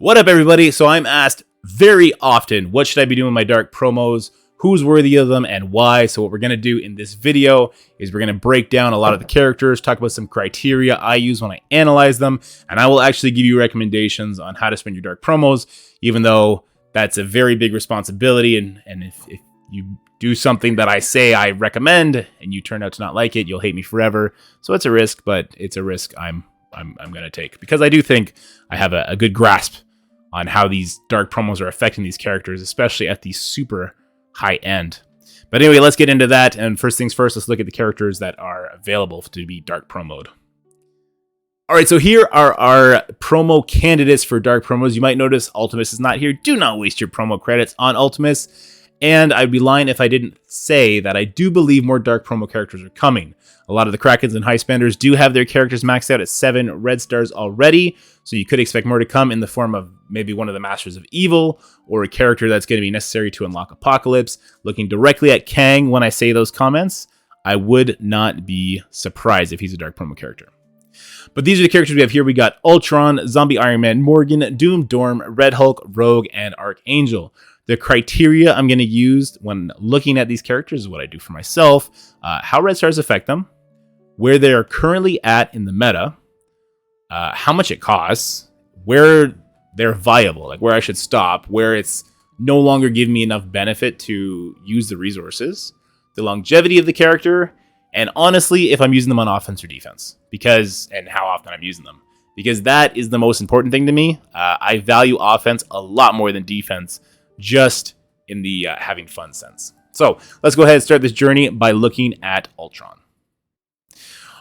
What up, everybody? So I'm asked very often, what should I be doing with my dark promos? Who's worthy of them and why? So what we're going to do in this video is we're going to break down a lot of the characters, talk about some criteria I use when I analyze them, and I will actually give you recommendations on how to spend your dark promos, even though that's a very big responsibility. And if you do something that I say I recommend and you turn out to not like it, you'll hate me forever. So it's a risk, but it's a risk I'm going to take because I do think I have a good grasp on how these dark promos are affecting these characters, especially at the super high end. But anyway, let's get into that. And first things first, let's look at the characters that are available to be dark promoed. All right, so here are our promo candidates for dark promos. You might notice Ultimus is not here. Do not waste your promo credits on Ultimus. And I'd be lying if I didn't say that I do believe more dark promo characters are coming. A lot of the Krakens and High Spenders do have their characters maxed out at 7 red stars already, so you could expect more to come in the form of maybe one of the Masters of Evil, or a character that's going to be necessary to unlock Apocalypse. Looking directly at Kang when I say those comments, I would not be surprised if he's a dark promo character. But these are the characters we have here. We got Ultron, Zombie Iron Man, Morgan, Doom, Dorm, Red Hulk, Rogue, and Archangel. The criteria I'm going to use when looking at these characters is what I do for myself. How red stars affect them, where they're currently at in the meta, how much it costs, where they're viable, like where I should stop, where it's no longer giving me enough benefit to use the resources, the longevity of the character, and honestly, if I'm using them on offense or defense, and how often I'm using them, because that is the most important thing to me. I value offense a lot more than defense, just in the having fun sense. So let's go ahead and start this journey by looking at Ultron.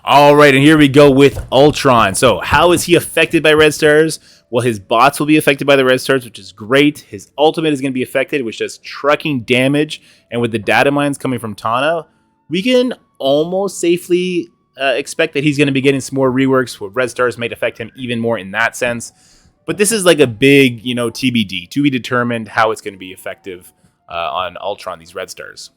All right, and here we go with Ultron. So how is he affected by red stars? Well, his bots will be affected by the red stars, which is great. His ultimate is going to be affected, which does trucking damage. And with the data mines coming from Tana, we can almost safely expect that he's going to be getting some more reworks where red stars might affect him even more in that sense. But this is like a big, TBD, to be determined how it's going to be effective on Ultron, these red stars.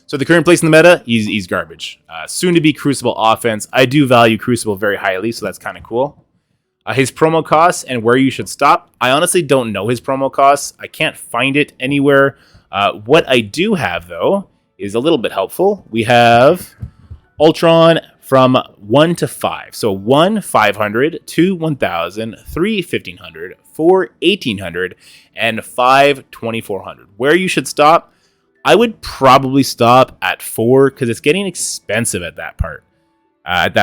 So the current place in the meta, he's garbage. Soon to be Crucible offense. I do value Crucible very highly, so that's kind of cool. His promo costs and where you should stop. I honestly don't know his promo costs. I can't find it anywhere. What I do have, though, is a little bit helpful. We have Ultron from 1 to 5. So 1, 500, 2, 1,000, 3, 1,500, 4, 1,800, and 5, 2,400. Where you should stop, I would probably stop at 4 because it's getting expensive at that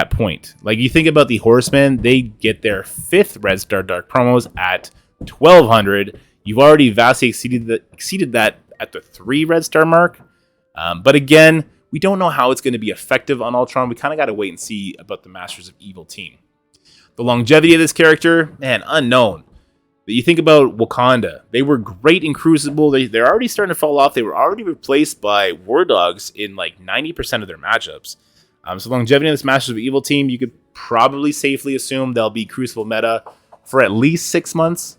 point. Like, you think about the Horsemen, they get their 5th Red Star Dark promos at 1,200. You've already vastly exceeded that at the 3 Red Star mark. But again, we don't know how it's going to be effective on Ultron. We kind of got to wait and see about the Masters of Evil team. The longevity of this character, man, unknown. But you think about Wakanda. They were great in Crucible. They're already starting to fall off. They were already replaced by War Dogs in like 90% of their matchups. So longevity of this Masters of Evil team, you could probably safely assume they'll be Crucible meta for at least 6 months.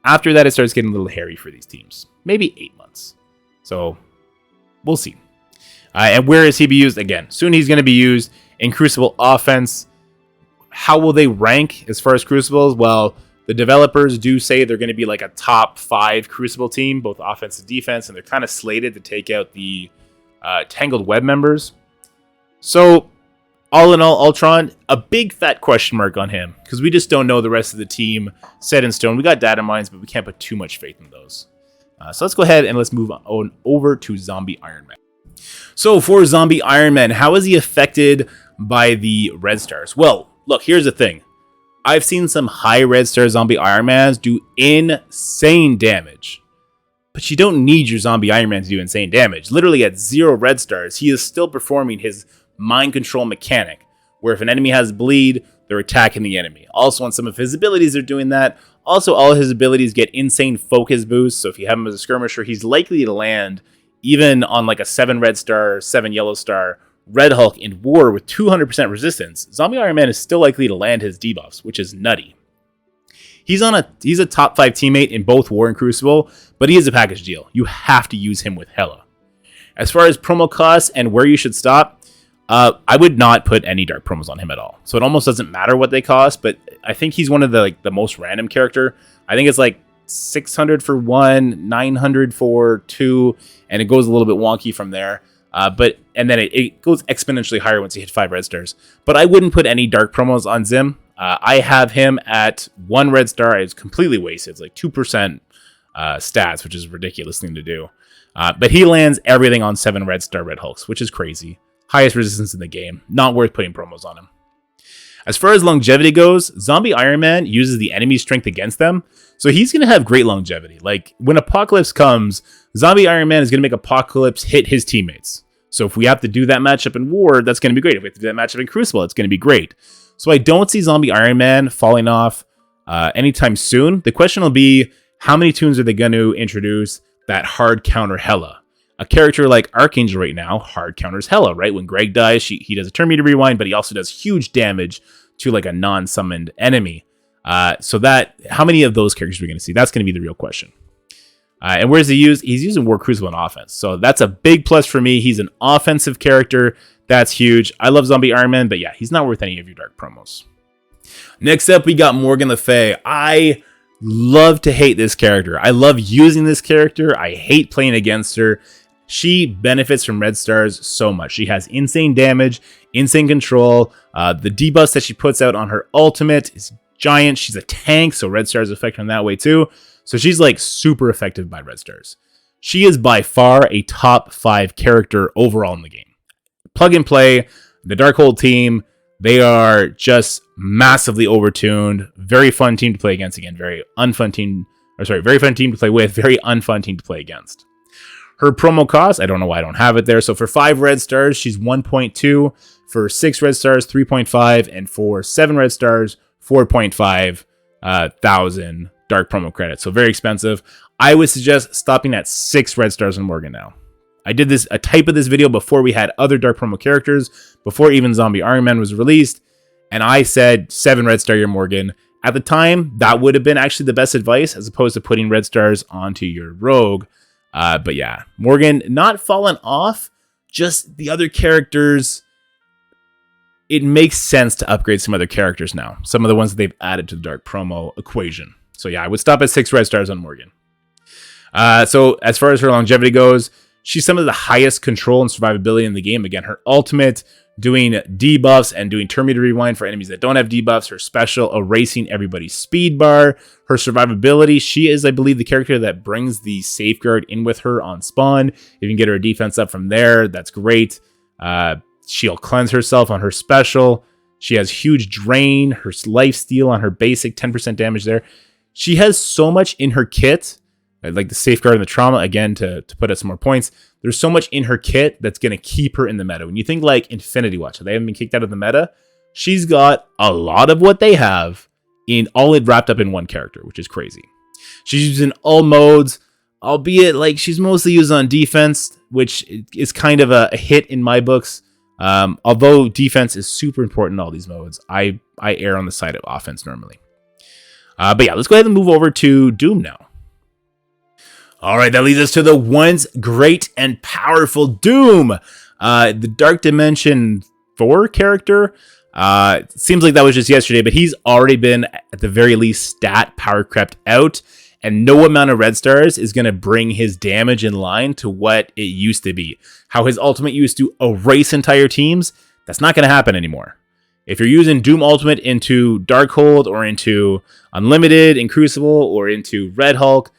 After that, it starts getting a little hairy for these teams. Maybe 8 months. So we'll see. And where is he be used? Again, soon he's going to be used in Crucible offense. How will they rank as far as Crucibles? Well, the developers do say they're going to be like a top 5 Crucible team, both offense and defense, and they're kind of slated to take out the Tangled Web members. So, all in all, Ultron, a big fat question mark on him, because we just don't know the rest of the team set in stone. We got data mines, but we can't put too much faith in those. So let's go ahead and let's move on over to Zombie Iron Man. So for Zombie Iron Man, how is he affected by the red stars? Well, look, here's the thing. I've seen some high red star Zombie Iron Mans do insane damage. But you don't need your Zombie Iron Man to do insane damage. Literally at 0 red stars, he is still performing his mind control mechanic, where if an enemy has bleed, they're attacking the enemy. Also on some of his abilities, they're doing that. Also, all his abilities get insane focus boosts. So if you have him as a skirmisher, he's likely to land even on like a 7 red star, 7 yellow star, Red Hulk in war with 200% resistance. Zombie Iron Man is still likely to land his debuffs, which is nutty. He's a top 5 teammate in both War and Crucible, but he is a package deal. You have to use him with Hela. As far as promo costs and where you should stop, I would not put any dark promos on him at all. So it almost doesn't matter what they cost, but I think he's one of the most random character. I think it's like 600 for 1, 900 for 2, and it goes a little bit wonky from there. And then it goes exponentially higher once you hit 5 red stars. But I wouldn't put any dark promos on Zim. I have him at 1 red star. It's completely wasted. It's like 2% stats, which is a ridiculous thing to do. But he lands everything on 7 red star Red Hulks, which is crazy. Highest resistance in the game. Not worth putting promos on him. As far as longevity goes, Zombie Iron Man uses the enemy's strength against them, so he's going to have great longevity. Like, when Apocalypse comes, Zombie Iron Man is going to make Apocalypse hit his teammates. So if we have to do that matchup in War, that's going to be great. If we have to do that matchup in Crucible, it's going to be great. So I don't see Zombie Iron Man falling off anytime soon. The question will be, how many tunes are they going to introduce that hard counter Hela? A character like Archangel right now hard counters Hela, right? When Greg dies, he does a turn meter rewind, but he also does huge damage to like a non-summoned enemy. So how many of those characters are we going to see? That's going to be the real question. And where's he used? He's using War Crucible in offense. So that's a big plus for me. He's an offensive character. That's huge. I love Zombie Iron Man, but yeah, he's not worth any of your dark promos. Next up, we got Morgan Le Fay. I love to hate this character. I love using this character. I hate playing against her. She benefits from red stars so much. She has insane damage, insane control. The debuffs that she puts out on her ultimate is giant. She's a tank, so red stars affect her in that way too. So she's like super effective by red stars. She is by far a top 5 character overall in the game. Plug and play, the Darkhold team, they are just massively overtuned. Very fun team to play against again. Very fun team to play with. Very unfun team to play against. Her promo cost, I don't know why I don't have it there. So for 5 red stars, she's 1.2. For 6 red stars, 3.5. And for 7 red stars, 4.5 thousand dark promo credits. So very expensive. I would suggest stopping at 6 red stars on Morgan now. I did a type of this video before we had other dark promo characters, before even Zombie Iron Man was released. And I said 7 red star your Morgan. At the time, that would have been actually the best advice, as opposed to putting red stars onto your Rogue. But yeah, Morgan not fallen off, just the other characters. It makes sense to upgrade some other characters now. Some of the ones that they've added to the dark promo equation. So yeah, I would stop at 6 red stars on Morgan. So as far as her longevity goes, she's some of the highest control and survivability in the game. Again, her ultimate doing debuffs and doing turn meter rewind for enemies that don't have debuffs. Her special erasing everybody's speed bar. Her survivability. She is, I believe, the character that brings the safeguard in with her on spawn. If you can get her defense up from there, that's great. She'll cleanse herself on her special. She has huge drain. Her life steal on her basic 10% damage there. She has so much in her kit, like the safeguard and the trauma, again, to put us some more points. There's so much in her kit that's going to keep her in the meta. When you think like Infinity Watch, they haven't been kicked out of the meta. She's got a lot of what they have in all it wrapped up in one character, which is crazy. She's used in all modes, albeit like she's mostly used on defense, which is kind of a hit in my books. Although defense is super important in all these modes, I err on the side of offense normally. But yeah, let's go ahead and move over to Doom now. All right, that leads us to the once great and powerful Doom, the Dark Dimension 4 character. Seems like that was just yesterday, but he's already been, at the very least, stat power crept out, and no amount of red stars is going to bring his damage in line to what it used to be. How his ultimate used to erase entire teams, that's not going to happen anymore. If you're using Doom Ultimate into Darkhold or into Unlimited in Crucible or into Red Hulk,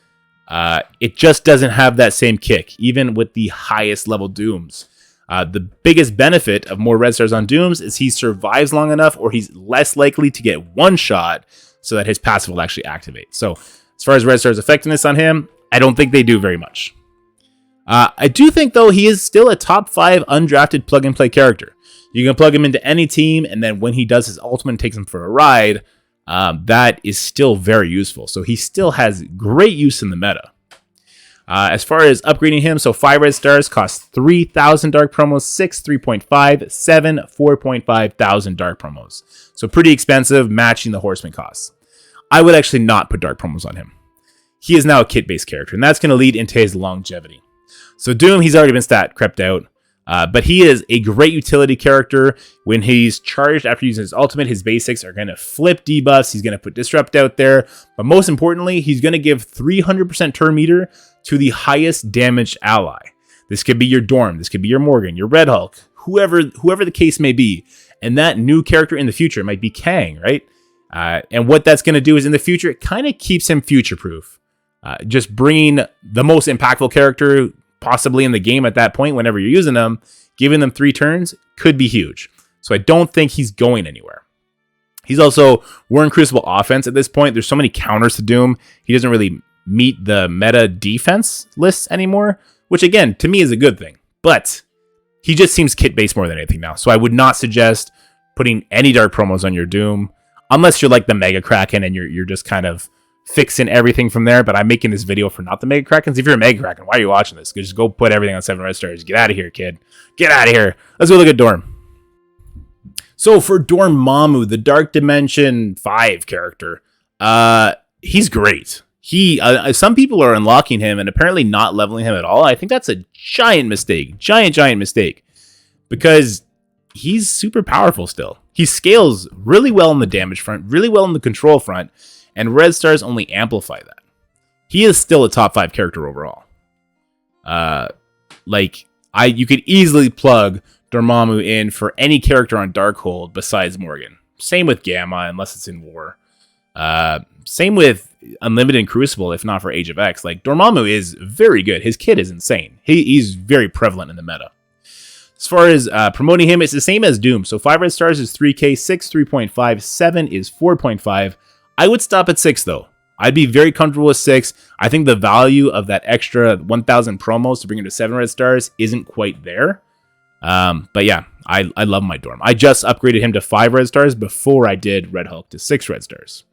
it just doesn't have that same kick, even with the highest level Dooms. The biggest benefit of more red stars on Dooms is he survives long enough, or he's less likely to get one shot so that his passive will actually activate. So as far as red stars effectiveness on him, I don't think they do very much. I do think, though, he is still a top 5 undrafted plug-and-play character. You can plug him into any team, and then when he does his ultimate and takes him for a ride, that is still very useful. So he still has great use in the meta. As far as upgrading him, so 5 red stars cost 3,000 dark promos, 6, 3.5, 7, 4.5 thousand dark promos. So pretty expensive, matching the horseman costs. I would actually not put dark promos on him. He is now a kit-based character, and that's going to lead into his longevity. So Doom, he's already been stat crept out. But he is a great utility character. When he's charged after using his ultimate, his basics are going to flip debuffs. He's going to put Disrupt out there. But most importantly, he's going to give 300% turn meter to the highest damaged ally. This could be your Dorm. This could be your Morgan, your Red Hulk, whoever the case may be. And that new character in the future might be Kang, right? And what that's going to do is in the future, it kind of keeps him future-proof. Just bringing the most impactful character possibly in the game at that point, whenever you're using them, giving them 3 turns could be huge. So I don't think he's going anywhere. He's also, we're in Crucible offense at this point. There's so many counters to Doom. He doesn't really meet the meta defense lists anymore, which again, to me is a good thing. But he just seems kit-based more than anything now. So I would not suggest putting any dark promos on your Doom, unless you're like the Mega Kraken and you're just kind of fixing everything from there. But I'm making this video for not the Mega Krakens. If you're a Mega Kraken, why are you watching this? Just go put everything on 7 red stars. Get out of here, kid. Get out of here. Let's go look at Dorm. So for Dormammu, the Dark Dimension 5 character, he's great. Some people are unlocking him and apparently not leveling him at all. I think that's a giant mistake. Giant mistake. Because he's super powerful still. He scales really well on the damage front, really well on the control front, and red stars only amplify that. He is still a top 5 character overall. You could easily plug Dormammu in for any character on Darkhold besides Morgan. Same with Gamma, unless it's in War. Same with Unlimited and Crucible, if not for Age of X. Like, Dormammu is very good. His kit is insane. He's very prevalent in the meta. As far as promoting him, it's the same as Doom. So 5 red stars is 3k, 6, 3.5, 7 is 4.5. I would stop at 6, though. I'd be very comfortable with 6. I think the value of that extra 1,000 promos to bring him to 7 red stars isn't quite there. But yeah, I love my Dorm. I just upgraded him to 5 red stars before I did Red Hulk to 6 red stars.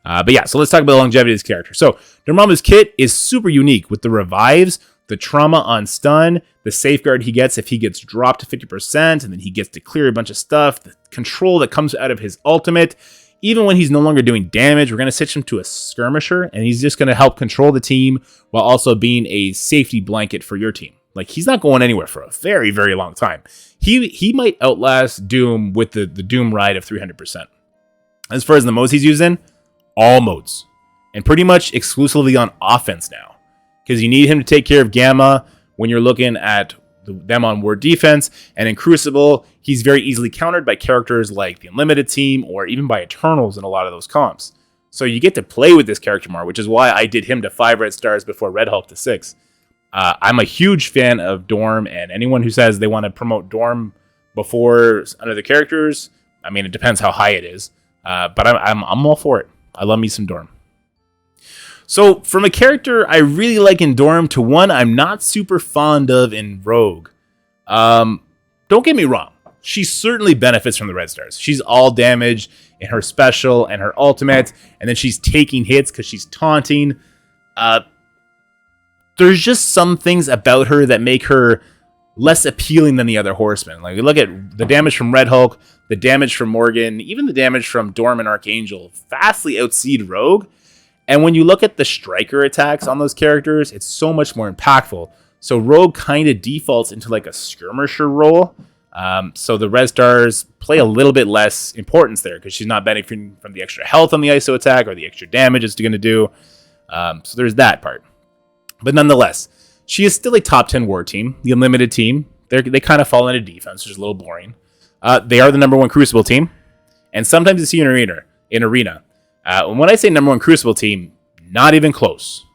But yeah, so let's talk about the longevity of this character. So Dormammu's kit is super unique with the revives, the trauma on stun, the safeguard he gets if he gets dropped to 50%, and then he gets to clear a bunch of stuff, the control that comes out of his ultimate. Even when he's no longer doing damage, we're going to switch him to a skirmisher, and he's just going to help control the team while also being a safety blanket for your team. Like, he's not going anywhere for a very, very long time. He might outlast Doom with the Doom ride of 300%. As far as the modes he's using, all modes. And pretty much exclusively on offense now. Because you need him to take care of Gamma when you're looking at them on War defense. And in Crucible, he's very easily countered by characters like the Unlimited team or even by Eternals in a lot of those comps. So you get to play with this character more, which is why I did him to 5 red stars before Red Hulk to 6. I'm a huge fan of Dorm, and anyone who says they want to promote Dorm before other characters, I mean, it depends how high it is. But I'm all for it. I love me some Dorm. So from a character I really like in Dorm to one I'm not super fond of in Rogue. Don't get me wrong. She certainly benefits from the red stars. She's all damage in her special and her ultimate, and then she's taking hits because she's taunting. There's just some things about her that make her less appealing than the other horsemen. Like, you look at the damage from Red Hulk, the damage from Morgan, even the damage from Dorm and Archangel vastly outseed Rogue. And when you look at the striker attacks on those characters, it's so much more impactful. So Rogue kind of defaults into like a skirmisher role. So the red stars play a little bit less importance there because she's not benefiting from the extra health on the ISO attack or the extra damage it's going to do. So there's that part. But nonetheless, she is still a top 10 war team. The Unlimited team, they kind of fall into defense, which is a little boring. They are the number 1 Crucible team. And sometimes you see an arena. When I say number 1 Crucible team, not even close.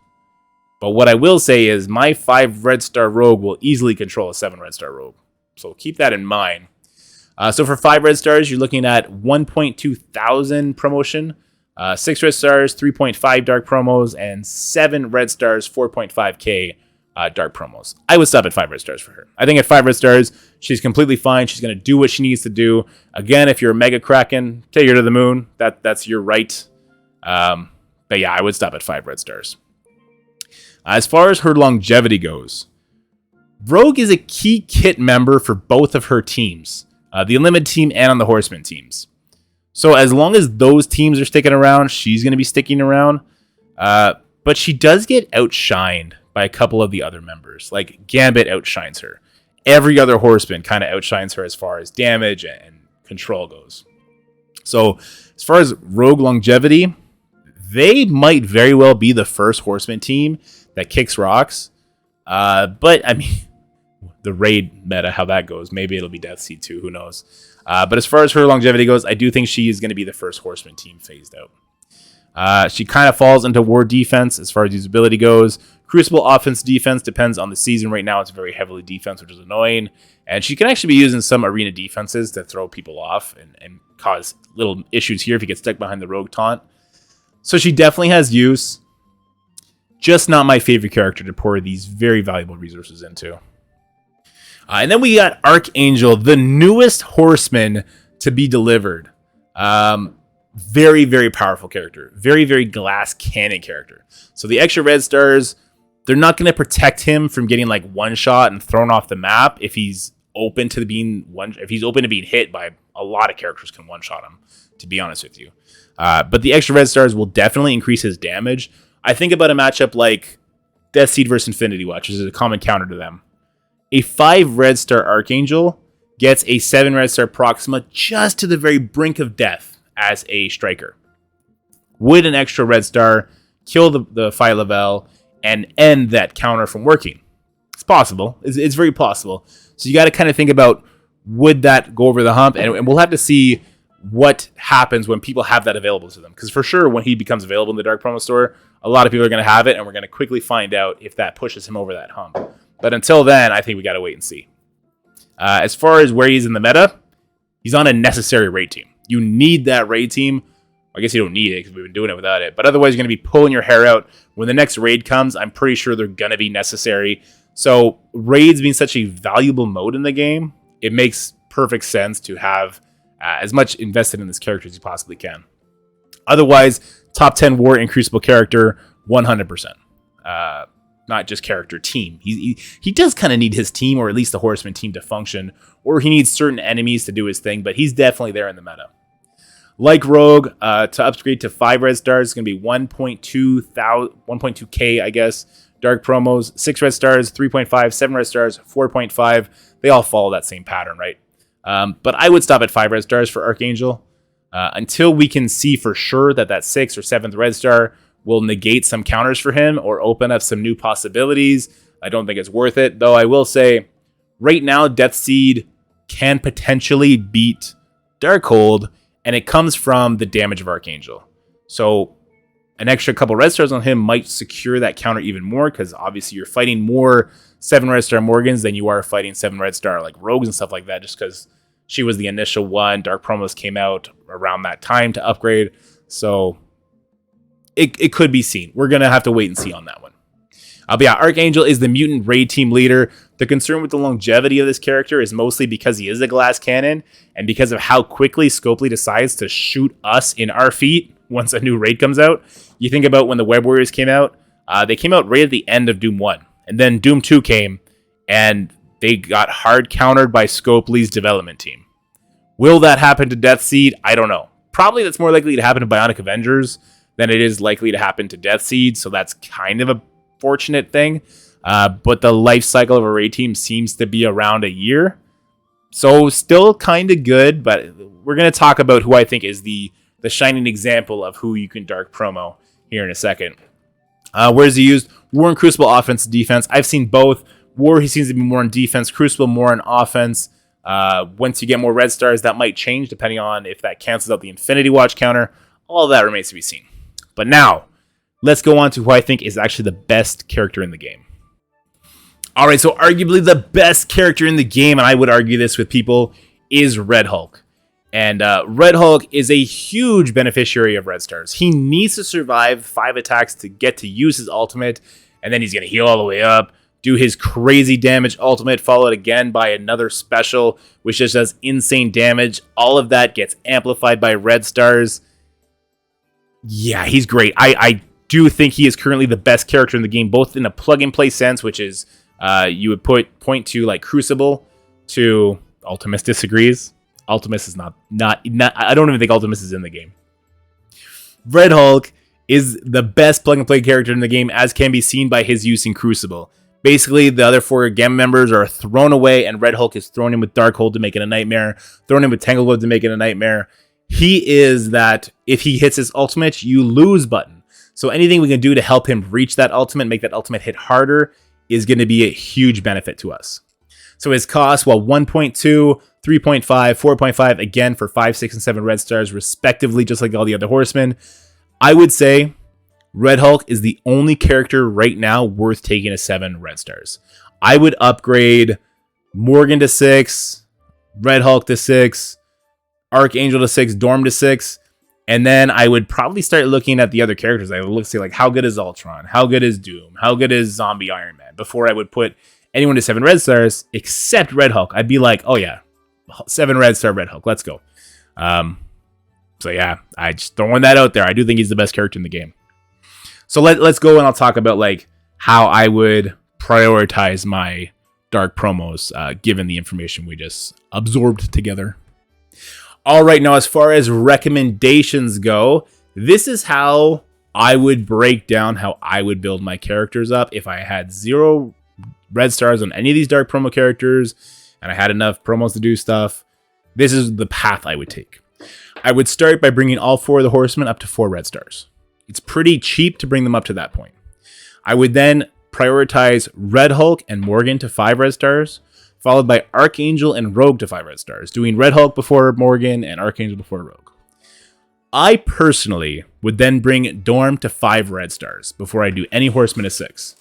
But what I will say is my 5 red star Rogue will easily control a 7 red star Rogue. So keep that in mind. So for 5 red stars, you're looking at 1.2 thousand promotion, 6 red stars, 3.5 dark promos, and 7 red stars, 4.5k dark promos. I would stop at 5 red stars for her. I think at 5 red stars, she's completely fine. She's going to do what she needs to do. Again, if you're a Mega Kraken, take her to the moon. That's your right. But yeah, I would stop at 5 red stars. As far as her longevity goes, Rogue is a key kit member for both of her teams, the Unlimited team and on the Horseman teams. So as long as those teams are sticking around, she's going to be sticking around. But she does get outshined by a couple of the other members. Like Gambit outshines her. every other horseman kind of outshines her as far as damage and control goes. So as far as rogue longevity, they might very well be the first horseman team that kicks rocks. But I mean, the raid meta, how that goes, maybe it'll be Death Seed too, who knows. But as far as her longevity goes, I do think she is going to be the first horseman team phased out. She kind of falls into war defense as far as usability goes. Crucible offense defense depends on the season. Right now it's very heavily defense, which is annoying. And she can actually be using some arena defenses to throw people off and cause little issues here if you get stuck behind the rogue taunt. So she definitely has use. Just not my favorite character to pour these very valuable resources into. And then we got Archangel, the newest horseman to be delivered. Very, very powerful character. Very, very glass cannon character. So the extra red stars, they're not going to protect him from getting like one shot and thrown off the map if he's open to being hit by a lot of characters can one shot him, to be honest with you. But the extra red stars will definitely increase his damage. I think about a matchup like Death Seed versus Infinity Watch, which is a common counter to them. A 5 red star Archangel gets a 7 red star Proxima just to the very brink of death as a striker. Would an extra red star kill the Phi Level and end that counter from working? It's possible. It's very possible. So you got to kind of think about, would that go over the hump? And we'll have to see what happens when people have that available to them. Because for sure, when he becomes available in the Dark Promo Store, a lot of people are going to have it, and we're going to quickly find out if that pushes him over that hump. But until then, I think we got to wait and see. As far as where he's in the meta, he's on a necessary raid team. You need that raid team. I guess you don't need it because we've been doing it without it. But otherwise, you're going to be pulling your hair out. When the next raid comes, I'm pretty sure they're going to be necessary. So raids being such a valuable mode in the game, it makes perfect sense to have as much invested in this character as you possibly can. Otherwise, top 10 war and Crucible character, 100%. Not just character, team. He does kind of need his team, or at least the horseman team, to function, or he needs certain enemies to do his thing, but he's definitely there in the meta. Like Rogue, to upgrade to 5 red stars, it's going to be 1.2k, I guess, dark promos, 6 red stars, 3.5, 7 red stars, 4.5. They all follow that same pattern, right? But I would stop at 5 red stars for Archangel until we can see for sure that 6th or 7th red star will negate some counters for him or open up some new possibilities. I don't think it's worth it, though I will say right now Death Seed can potentially beat Darkhold, and it comes from the damage of Archangel. So an extra couple red stars on him might secure that counter even more, because obviously you're fighting more 7 red star Morgans than you are fighting 7 red star like Rogues and stuff like that, just because she was the initial one. Dark Promos came out around that time to upgrade. So it could be seen. We're going to have to wait and see on that one. But yeah, Archangel is the mutant raid team leader. The concern with the longevity of this character is mostly because he is a glass cannon and because of how quickly Scopely decides to shoot us in our feet once a new raid comes out. You think about when the Web Warriors came out, they came out right at the end of Doom 1. And then Doom 2 came, and they got hard countered by Scopely's development team. Will that happen to Death Seed? I don't know. Probably that's more likely to happen to Bionic Avengers than it is likely to happen to Death Seed, so that's kind of a fortunate thing. But the life cycle of a raid team seems to be around a year. So still kind of good, but we're going to talk about who I think is the shining example of who you can dark promo here in a second. Where is he used? War and Crucible, offense and defense. I've seen both. War, he seems to be more on defense. Crucible, more on offense. Once you get more red stars, that might change depending on if that cancels out the Infinity Watch counter. All of that remains to be seen. But now, let's go on to who I think is actually the best character in the game. All right, so arguably the best character in the game, and I would argue this with people, is Red Hulk. And Red Hulk is a huge beneficiary of red stars. He needs to survive 5 attacks to get to use his ultimate, and then he's going to heal all the way up, do his crazy damage ultimate, followed again by another special, which just does insane damage. All of that gets amplified by red stars. Yeah, he's great. I do think he is currently the best character in the game, both in a plug-and-play sense, which is you would point to like Crucible, to Ultimus disagrees. Ultimus is not. I don't even think Ultimus is in the game. Red Hulk is the best plug-and-play character in the game, as can be seen by his use in Crucible. Basically, the other 4 Gamma members are thrown away, and Red Hulk is thrown in with Darkhold to make it a nightmare, thrown in with Tanglewood to make it a nightmare. He is that if he hits his ultimate, you lose button. So anything we can do to help him reach that ultimate, make that ultimate hit harder, is going to be a huge benefit to us. So his cost, well, 1.2, 3.5, 4.5, again for 5, 6, and 7 red stars, respectively, just like all the other horsemen. I would say Red Hulk is the only character right now worth taking a 7 red stars. I would upgrade Morgan to 6, Red Hulk to 6, Archangel to 6, Dorm to 6, and then I would probably start looking at the other characters. I would look see like how good is Ultron, how good is Doom, how good is Zombie Iron Man before I would put anyone to 7 red stars except Red Hulk. I'd be like, oh yeah, 7 red star Red Hulk, let's go. So yeah, I just throwing that out there. I do think he's the best character in the game. So let's go and I'll talk about like how I would prioritize my dark promos given the information we just absorbed together. All right, now as far as recommendations go, this is how I would break down how I would build my characters up if I had 0 red stars on any of these dark promo characters and I had enough promos to do stuff. This is the path I would take. I would start by bringing all 4 of the horsemen up to 4 red stars. It's pretty cheap to bring them up to that point. I would then prioritize Red Hulk and Morgan to 5 red stars, followed by Archangel and Rogue to 5 red stars, doing Red Hulk before Morgan and Archangel before Rogue. I personally would then bring Dorm to 5 red stars before I do any horseman to 6.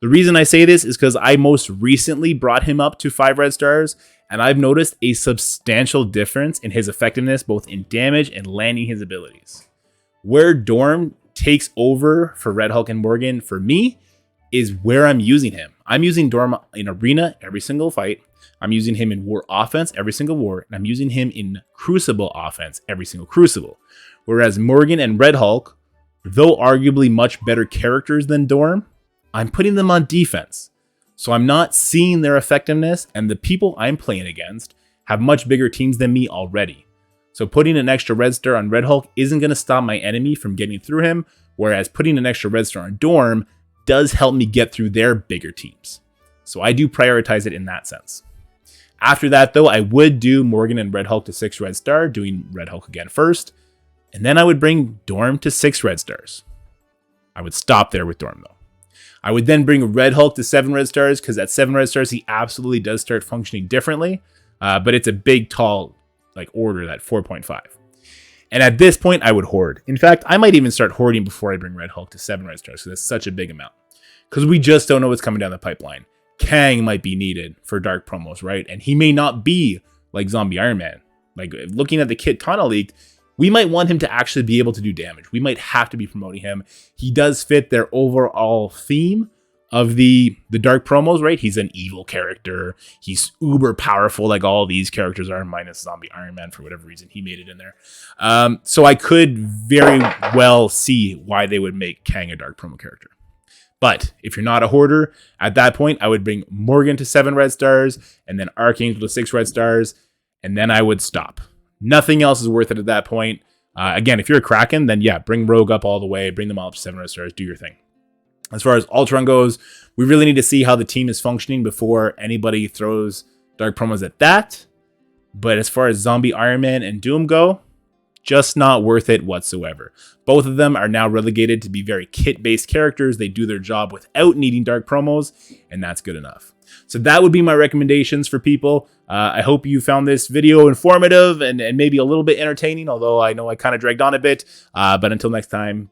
The reason I say this is because I most recently brought him up to 5 red stars, and I've noticed a substantial difference in his effectiveness both in damage and landing his abilities. Where Dorm takes over for Red Hulk and Morgan for me is where I'm using him. I'm using Dorm in Arena every single fight. I'm using him in War Offense every single War, and I'm using him in Crucible Offense every single Crucible. Whereas Morgan and Red Hulk, though arguably much better characters than Dorm, I'm putting them on defense. So I'm not seeing their effectiveness, and the people I'm playing against have much bigger teams than me already. So putting an extra red star on Red Hulk isn't going to stop my enemy from getting through him, whereas putting an extra red star on Dorm does help me get through their bigger teams. So I do prioritize it in that sense. After that, though, I would do Morgan and Red Hulk to 6 red star, doing Red Hulk again first, and then I would bring Dorm to 6 red stars. I would stop there with Dorm, though. I would then bring Red Hulk to 7 red stars, because at 7 red stars, he absolutely does start functioning differently, but it's a big, tall order, that 4.5. And at this point, I would hoard. In fact, I might even start hoarding before I bring Red Hulk to 7 red stars, because that's such a big amount. Because we just don't know what's coming down the pipeline. Kang might be needed for dark promos, right? And he may not be like Zombie Iron Man. Like, looking at the kit Kana leaked, we might want him to actually be able to do damage. We might have to be promoting him. He does fit their overall theme of the dark promos, right? He's an evil character. He's uber powerful, like all these characters are, minus Zombie Iron Man for whatever reason. He made it in there. So I could very well see why they would make Kang a dark promo character. But if you're not a hoarder, at that point, I would bring Morgan to 7 red stars, and then Archangel to 6 red stars, and then I would stop. Nothing else is worth it at that point. Again, if you're a Kraken, then yeah, bring Rogue up all the way, bring them all up to 7 red stars, do your thing. As far as Ultron goes, we really need to see how the team is functioning before anybody throws dark promos at that. But as far as Zombie Iron Man and Doom go, just not worth it whatsoever. Both of them are now relegated to be very kit-based characters. They do their job without needing dark promos, and that's good enough. So that would be my recommendations for people. I hope you found this video informative and maybe a little bit entertaining, although I know I kind of dragged on a bit. But until next time.